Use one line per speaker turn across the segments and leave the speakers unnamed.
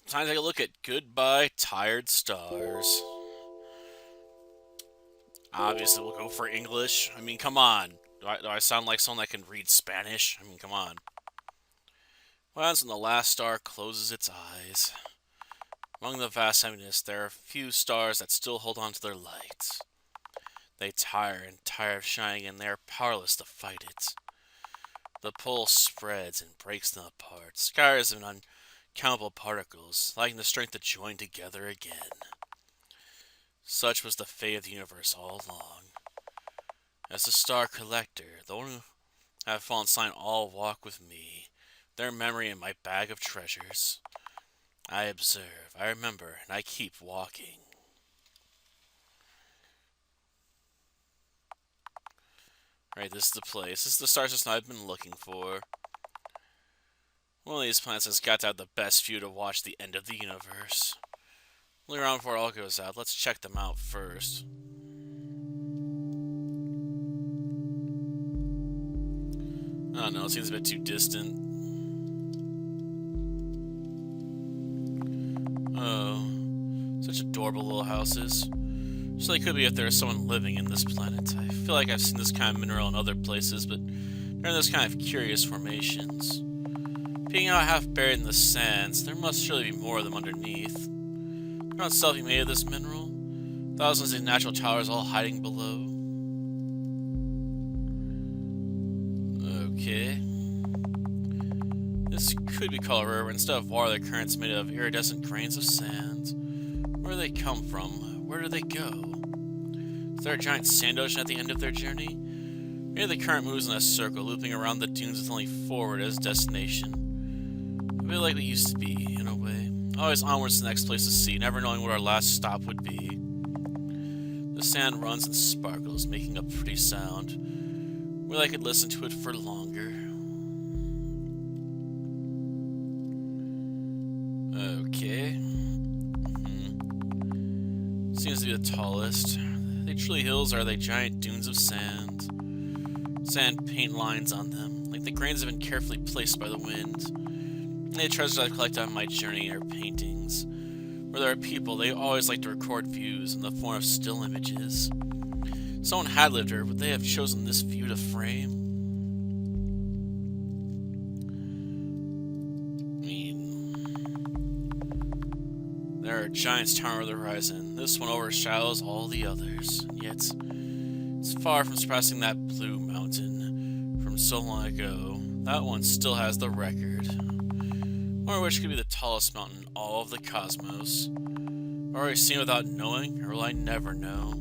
Time to take a look at Goodbye Tired Stars. Obviously, we'll go for English. I mean, come on. Do I sound like someone that can read Spanish? I mean, come on. What happens when the last star closes its eyes? Among the vast emptiness, there are a few stars that still hold on to their light. They tire and tire of shining, and they are powerless to fight it. The pull spreads and breaks them apart, scatters them in uncountable particles, lacking the strength to join together again. Such was the fate of the universe all along. As a star collector, the one who have fallen silent all walk with me, their memory in my bag of treasures. I observe, I remember, and I keep walking. Right, this is the place. This is the star system I've been looking for. One of these planets has got to have the best view to watch the end of the universe. Look around before it all goes out. Let's check them out first. I don't know, it seems a bit too distant. Oh, such adorable little houses. So they could be if there is someone living in this planet. I feel like I've seen this kind of mineral in other places, but they're in those kind of curious formations. Being out half buried in the sands, there must surely be more of them underneath. They're not self-made of this mineral. Thousands of natural towers all hiding below. Okay. This could be called a river. Instead of water, the current's made of iridescent grains of sand. Where do they come from? Where do they go? Is there a giant sand ocean at the end of their journey? Maybe the current moves in a circle, looping around the dunes with only forward as destination. A bit like we used to be, in a way. Always onwards to the next place to see, never knowing what our last stop would be. The sand runs and sparkles, making a pretty sound. Well, I could listen to it for longer. Okay. Seems to be the tallest. Are they truly hills or are they giant dunes of sand? Sand paint lines on them, like the grains have been carefully placed by the wind. Any treasures I've collected on my journey are paintings. Where there are people, they always like to record views in the form of still images. Someone had lived here, would they have chosen this view to frame? I mean, there are giants towering over the horizon. This one overshadows all the others, and yet it's far from surpassing that blue mountain from so long ago. That one still has the record. Or which could be the tallest mountain in all of the cosmos. Or I've seen without knowing, or will I never know?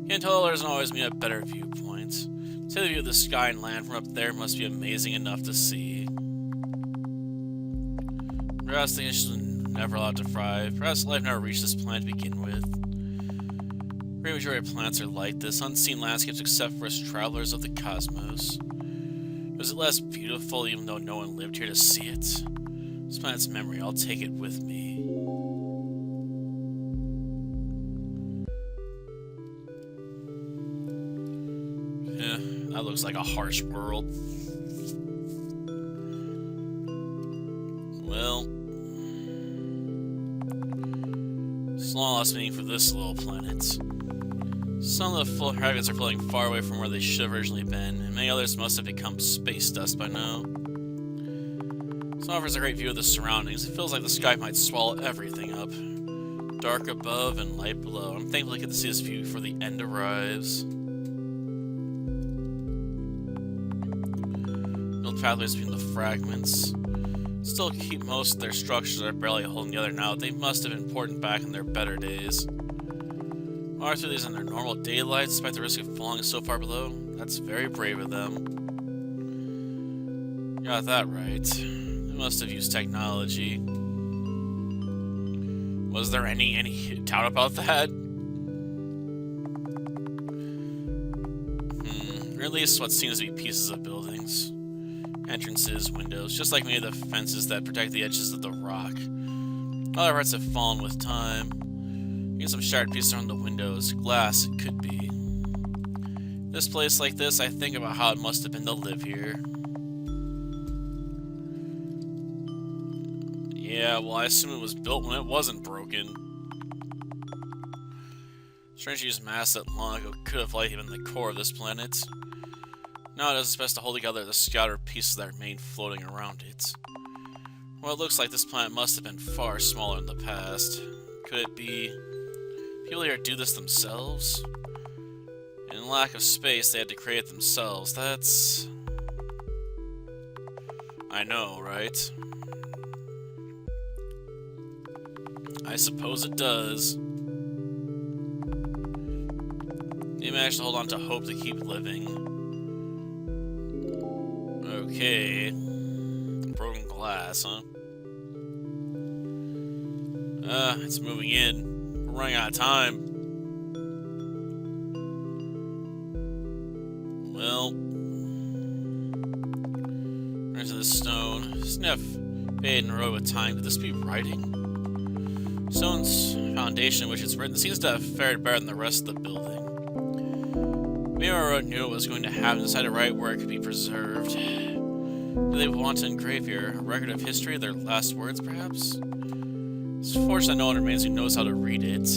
Can't tell there doesn't always mean a better viewpoint. Say the view of the sky and land from up there must be amazing enough to see. Perhaps the conditions were never allowed to thrive. Perhaps life never reached this planet to begin with. Great majority of planets are like this, unseen landscapes except for us travelers of the cosmos. Was it less beautiful even though no one lived here to see it? This planet's memory, I'll take it with me. Yeah, that looks like a harsh world. Well, it's long lost meaning for this little planet. Some of the fragments are floating far away from where they should have originally been, and many others must have become space dust by now. This offers a great view of the surroundings. It feels like the sky might swallow everything up. Dark above and light below. I'm thankful I get to see this view before the end arrives. Build pathways between the fragments. Still keep most of their structures that are barely holding together now. They must have been important back in their better days. Are through these in their normal daylight, despite the risk of falling so far below? That's very brave of them. Got that right. They must have used technology. Was there any doubt about that? Or at least what seems to be pieces of buildings. Entrances, windows, just like many of the fences that protect the edges of the rock. Other parts have fallen with time. Get some shattered pieces on the windows. Glass, it could be. This place like this, I think about how it must have been to live here. Yeah, well, I assume it was built when it wasn't broken. Strange to use mass that long ago could have likely been the core of this planet. Now it is best to hold together the scattered pieces that remain floating around it. Well, it looks like this planet must have been far smaller in the past. Could it be people here do this themselves? In lack of space, they had to create it themselves. That's... I know, right? I suppose it does. They managed to hold on to hope to keep living. Okay. Broken glass, huh? It's moving in. We're running out of time. Well, into the stone. Sniff. Fade and wrote with time. Could this be writing? Stone's foundation, which it's written, seems to have fared better than the rest of the building. Maybe I knew it was going to happen, decided to write where it could be preserved. Do they want to engrave here? A record of history, their last words, perhaps? It's fortunate that no one remains who knows how to read it.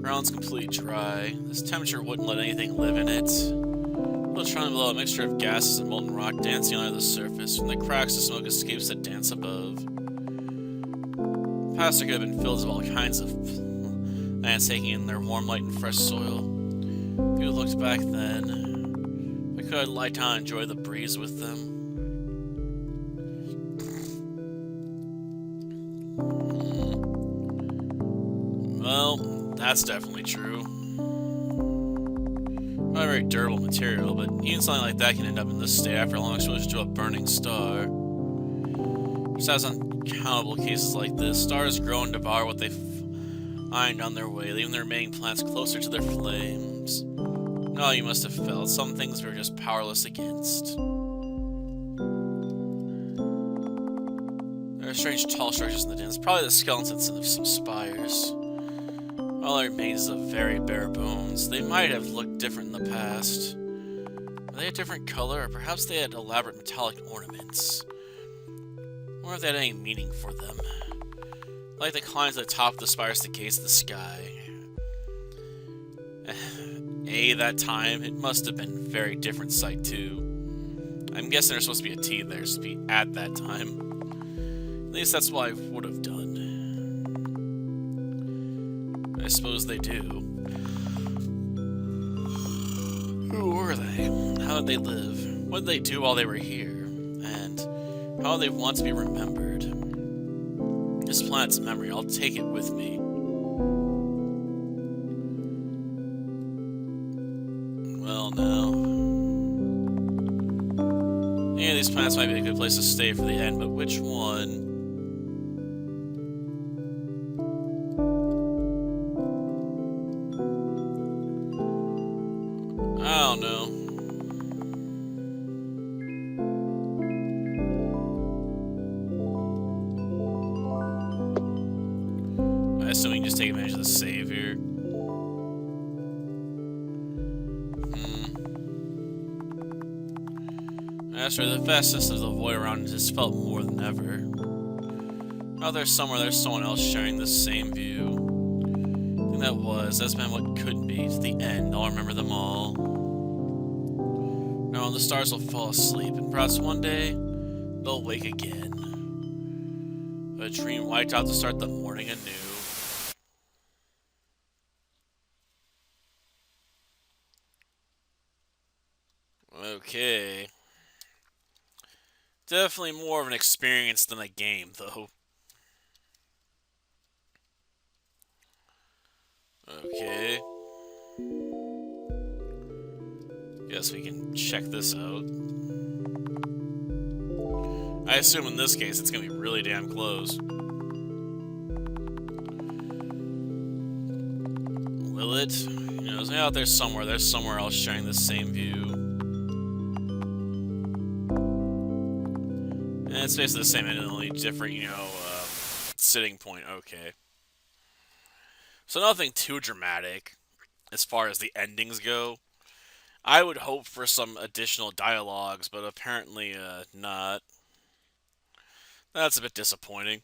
Ground's completely dry. This temperature wouldn't let anything live in it. It's trying below, a mixture of gases and molten rock dancing under the surface. From the cracks, the smoke escapes that dance above. The past could have been filled with all kinds of plants taking in their warm light and fresh soil. If you looked back then, I could lie down and enjoy the breeze with them. Well, that's definitely true. Not a very durable material, but even something like that can end up in this state after a long exposure to a burning star. Besides uncountable cases like this, stars grow and devour what they find on their way, leaving the remaining plants closer to their flames. No, you must have felt some things we were just powerless against. There are strange tall structures in the dens, probably the skeletons of some spires. All that remains is of very bare bones. They might have looked different in the past. Were they a different color, or perhaps they had elaborate metallic ornaments? I wonder if they had any meaning for them. Like they climbed to the top of the spires to gaze at the sky. That time, it must have been a very different sight too. I'm guessing there's supposed to be a T there, to be at that time. At least that's what I would have done. I suppose they do. Who were they? How did they live? What did they do while they were here? And how do they want to be remembered? This planet's memory, I'll take it with me. Well, now. Any of these planets might be a good place to stay for the end, but which one? I don't know. I assume we can just take advantage of the save here. As for the vastness of the void around it, has felt more than ever. Out there somewhere, there's someone else sharing the same view. I think that's been what could be. To the end, I'll remember them all. Now the stars will fall asleep, and perhaps one day, they'll wake again. A dream wiped out to start the morning anew. Okay. Definitely more of an experience than a game, though. Okay. Guess we can check this out. I assume in this case it's gonna be really damn close. Will it? You know, it's out there somewhere. There's somewhere else sharing the same view. And it's basically the same, and only different, sitting point. Okay. So nothing too dramatic as far as the endings go. I would hope for some additional dialogues, but apparently not. That's a bit disappointing.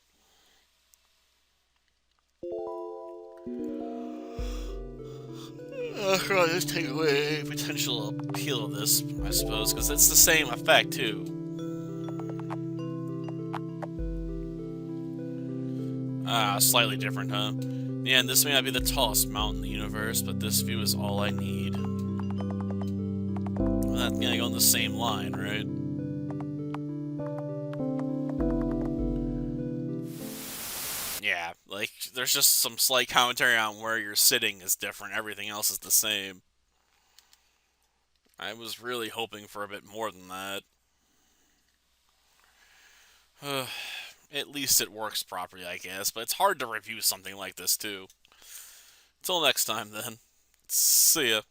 I'll just take away potential appeal of this, I suppose, because it's the same effect, too. Ah, slightly different, huh? Yeah, and this may not be the tallest mountain in the universe, but this view is all I need. Well, that's gonna go on the same line, right? Yeah, like, there's just some slight commentary on where you're sitting is different. Everything else is the same. I was really hoping for a bit more than that. At least it works properly, I guess, but it's hard to review something like this, too. Till next time, then. See ya.